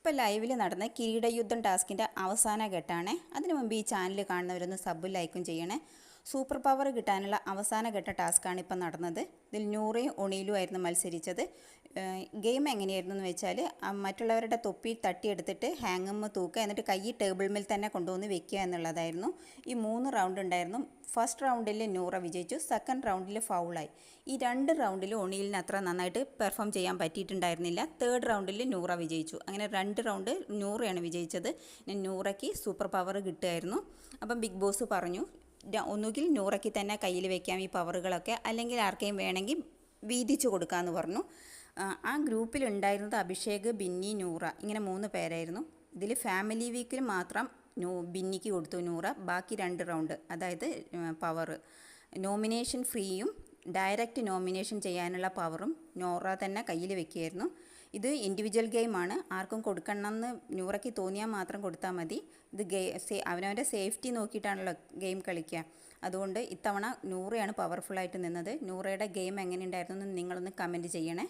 ഇപ്പോൾ ലൈവിൽ നടന്ന കിരീടയുദ്ധം ടാസ്കിൻ്റെ അവസാന ഘട്ടമാണ്. അതിനു മുമ്പ് ഈ ചാനൽ കാണുന്നവരൊന്ന് സബും ലൈക്കും ചെയ്യണേ. സൂപ്പർ പവർ കിട്ടാനുള്ള അവസാന ഘട്ട ടാസ്ക്കാണ് ഇപ്പം നടന്നത്. ഇതിൽ നൂറയും ഒണിയിലും ആയിരുന്നു മത്സരിച്ചത്. ഗെയിം എങ്ങനെയായിരുന്നു എന്ന് വെച്ചാൽ മറ്റുള്ളവരുടെ തൊപ്പി തട്ടിയെടുത്തിട്ട് ഹാങ്ങമ്മ തൂക്കുക, എന്നിട്ട് കൈ ടേബിൾ മേൽ തന്നെ കൊണ്ടുവന്ന് വെക്കുക എന്നുള്ളതായിരുന്നു. ഈ 3 റൗണ്ട് ഉണ്ടായിരുന്നു. ഫസ്റ്റ് റൗണ്ടിൽ നൂറ വിജയിച്ചു, സെക്കൻഡ് റൗണ്ടിൽ ഫൗളായി. ഈ 2 റൗണ്ടിൽ ഒണിയിലിന് അത്ര നന്നായിട്ട് പെർഫോം ചെയ്യാൻ പറ്റിയിട്ടുണ്ടായിരുന്നില്ല. തേർഡ് റൗണ്ടിൽ നൂറ വിജയിച്ചു. അങ്ങനെ 2 റൗണ്ട് നൂറയാണ് വിജയിച്ചത്. നൂറയ്ക്ക് സൂപ്പർ പവർ കിട്ടുമായിരുന്നു. അപ്പം ബിഗ് ബോസ് പറഞ്ഞു, ഒന്നുകിൽ നൂറയ്ക്ക് തന്നെ കയ്യിൽ വെക്കാം ഈ പവറുകളൊക്കെ, അല്ലെങ്കിൽ ആർക്കെയും വേണമെങ്കിൽ വീതിച്ചു കൊടുക്കാമെന്ന് പറഞ്ഞു. ആ ഗ്രൂപ്പിൽ ഉണ്ടായിരുന്നത് അഭിഷേക്, ബിന്നി, നൂറ, ഇങ്ങനെ 3 പേരായിരുന്നു. ഇതിൽ ഫാമിലി വീക്കിൽ മാത്രം ബിന്നിക്ക് കൊടുത്തു നൂറ. ബാക്കി 2 റൗണ്ട്, അതായത് പവർ നോമിനേഷൻ ഫ്രീയും ഡയറക്റ്റ് നോമിനേഷൻ ചെയ്യാനുള്ള പവറും നൂറ തന്നെ കയ്യിൽ വെക്കുകയായിരുന്നു. ഇത് ഇൻഡിവിജ്വൽ ഗെയിമാണ്, ആർക്കും കൊടുക്കണമെന്ന് നൂറയ്ക്ക് തോന്നിയാൽ മാത്രം കൊടുത്താൽ മതി. ഇത് അവനവൻ്റെ സേഫ്റ്റി നോക്കിയിട്ടാണല്ലോ ഗെയിം കളിക്കുക. അതുകൊണ്ട് ഇത്തവണ നൂറയാണ് പവർഫുള്ളായിട്ട് നിന്നത്. നൂറയുടെ ഗെയിം എങ്ങനെയുണ്ടായിരുന്നു എന്ന് നിങ്ങളൊന്ന് കമൻറ്റ് ചെയ്യണേ.